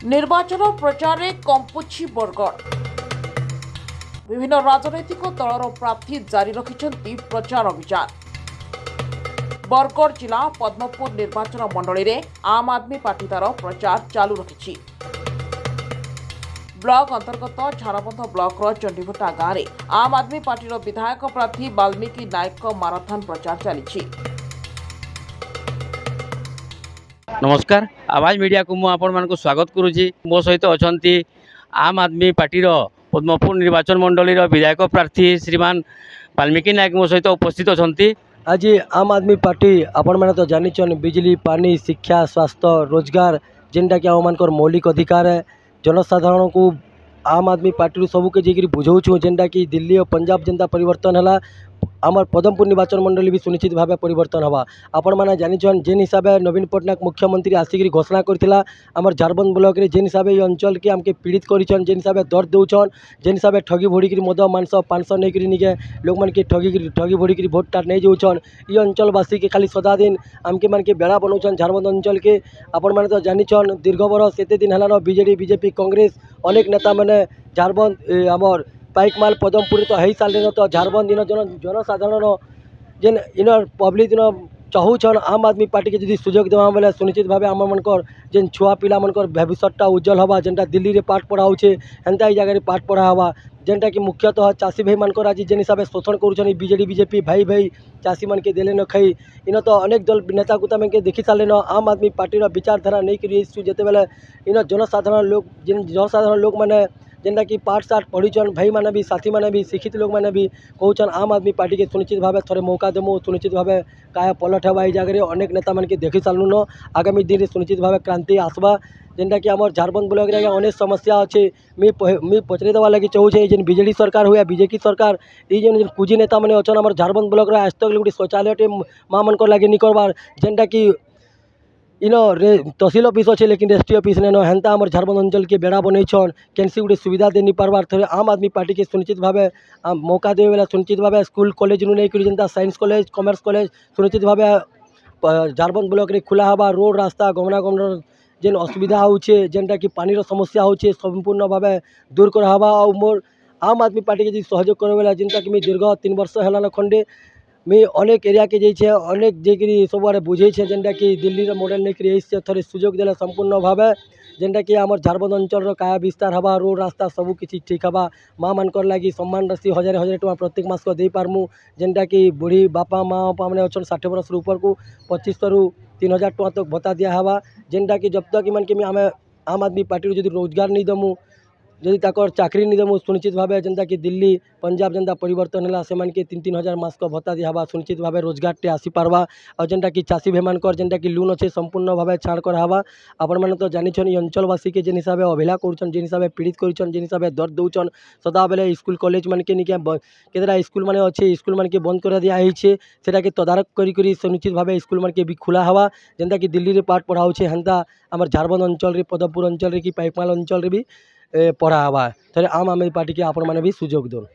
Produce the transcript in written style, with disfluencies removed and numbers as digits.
निर्वाचन प्रचार में कंपुछि बरगढ़ विभिन्न राजनैतिक दलर प्रार्थी जारी रखिछन्ति प्रचार अभियान। बरगढ़ जिला पद्मपुर निर्वाचन मंडली रे आम आदमी पार्टी तार प्रचार चालू रखिछि। ब्लॉक अंतर्गत झारबंध ब्लॉक चंडीभटा गाँव में आम आदमी पार्टी विधायक प्रार्थी वाल्मीकि नायक माराथन प्रचार चली। नमस्कार, आवाज मीडिया को मुझे स्वागत करुच्ची। मो सहित अच्छा आम आदमी पार्टी पद्मपुर निर्वाचन मंडली विधायक प्रार्थी श्रीमान वाल्मीकि नायक मो सहित उपस्थित अच्छा। आज आम आदमी पार्टी आपण मैंने तो जानी बिजली पानी शिक्षा स्वास्थ्य रोजगार जेनटा कि आम मानकर मौलिक अधिकार है। जनसाधारण को आम आदमी पार्टी सबके जाकि बुझाऊँ जेनटा कि दिल्ली और पंजाब जनता परिवर्तन है आमर पद्मपुर निर्वाचन मंडली भी सुनिश्चित भाव परिवर्तन हवा। आपण मैंने जानी जेन हिसाब से नवीन पट्टनायक मुख्यमंत्री आसिक घोषणा करथिला आमर झारबंद ब्लॉक रे जेन हिसाब ये अंचल के आमके पीड़ित करिछन जेन हिसाब दर दौन जेन हिसाब ठगी भोड़ी मद मांस 500 नहीं निके लोक मन के ठगी भोड़ी भोट टाट नहीं जाऊन ये अंचलवासी के खाली सदा दिन आमके मन के बेड़ा बनाऊन झारबंद अंचल के। आपण मैंने तो जानी दीर्घ बरस एत दिन है बीजेडी बीजेपी कांग्रेस अनेक नेता मैंने झारबंद आमर पाइकमाल पदमपुर तो है सारे तो झारबंद इन जनसाधारण जेन इन पब्लिक दिन चाहून आम आदमी पार्टी के जी सुजोग देवा बेले सुनिश्चित भाव आम मनकर जेन छुआ पिला मनकर भविष्यटा उज्जवल हवा जेनटा दिल्ली रे पाठ पढ़ा होचे हेन्ता ही जगह पाठ पढ़ा हवा जेनटा कि मुख्यतः चाषी भाई मनकर आज जेन हिसाब से शोषण करुछन बीजेडी बीजेपी भाई भाई चाषी मन के देले न खाई इन तो अनेक दल नेता कुता मन के देखी सारे न आम आदमी पार्टी विचारधारा नहीं करी जिते बेले इन जनसाधारण लोग जेन जनसाधारण लोग मैंने जेनटा कि पाठ साठ पढ़ीचन भाई मैंने भी साथी मैंने भी शिक्षित लोग मैंने भी कहन आम आदमी पार्टी के सुनिश्चित भाव थे मौका देमु सुनिश्चित भाव काय पलट हवा ये जगह अनेक नेता मन के देखी सारू न आगामी दिन सुनिश्चित भाव क्रांति आसवा जेनटा कि आम झारबंद ब्लॉक रे अनेक समस्या अच्छे मी पचरे देवा लगी चाहूँ जेन बीजेडी सरकार हुआ बीजेपी सरकार ये जेन कुजी नेता मैंने अच्छन आम झारबंद ब्लॉक आज तक गोटे शौचालय माँ मन लगे नहीं करवार जेनटा कि इन तहसील ऑफिस अच्छे लेकिन एसटी ऑफिस ने हेन्ता आम झारबंद अंचल के बेड़ा बनईछन कैंसी गोटे सुविधा दे नहीं पार्बार थे आम आदमी पार्टी के सुनिश्चित भाव मौका देवे बेला सुनिश्चित भाव स्कूल कॉलेज नहीं कर जेनता साइंस कॉलेज कॉमर्स कॉलेज सुनिश्चित भाव झारबंद ब्लॉक रे खुला हवा रोड रास्ता गमनागमन जेन असुविधा होचे जेनटा कि पानी समस्या होचे संपूर्ण भाव दूर कर हवा और मोर आम आदमी पार्टी के जी सहयोग करे बेला जेनटा कि दीर्घ 3 वर्ष है खंडे मैं अनेक एरिया के जाइए अनेक जाकि सब बुझे जेनटा कि दिल्ली मॉडल नहीं कर थे सुजोग देला संपूर्ण भाव जेनटा कि आम झारबंद अंचल काय विस्तार हवा रोड रास्ता सब किसी ठीक हवा माँ मानकर लगी सम्मान राशि 1000 टଙ୍କା प्रत्येक मास को दे पारमु जेनटा कि बुढ़ी बापा माँ बापा मैंने अच्छा 60 वर्ष ऊपर को 2500 ରୁ 3000 ଟଙ୍କା तक भत्ता दिया हवा जेनटा कि जब तक मन के आम आम आदमी पार्टी जो रोजगार नहीं दमु जदि ताकर चाकरी नहीं देमु सुनिश्चित भाव जेनता कि दिल्ली पंजाब जनता परिवर्तन है से मन के 3-3 हजार मास को भत्ता दिया हवा सुनिश्चित भाव रोजगार टे आसी पारवा और जेनटा कि चाषी भाई मानकर जेनटा कि लोन अच्छे संपूर्ण भाव छाड़ कर हवा। आपण मैंने तो जानी अंचलवासी के जेन हिसाब से अवहेला करुछन जेन हिसाब से पीड़ित करुछन जेन हिसाब से दर्द दौन सदा बेले स्कूल कॉलेज मन के निके केतरा स्कूल माने अच्छे स्कूल मन के बंद कर दिया है कि तदारक करी सुनिश्चित भाव स्कूल मन के भी खुला हवा जेनता कि दिल्ली रे पाठ पढ़ा होचे हेन्ता आम झारबंद अंचल रे पदमपुर अंचल रे कि पाइकमाल अंचल रे भी पढ़ा हवा थे आम आदमी पार्टी के आपण मैंने भी सुजोग दो।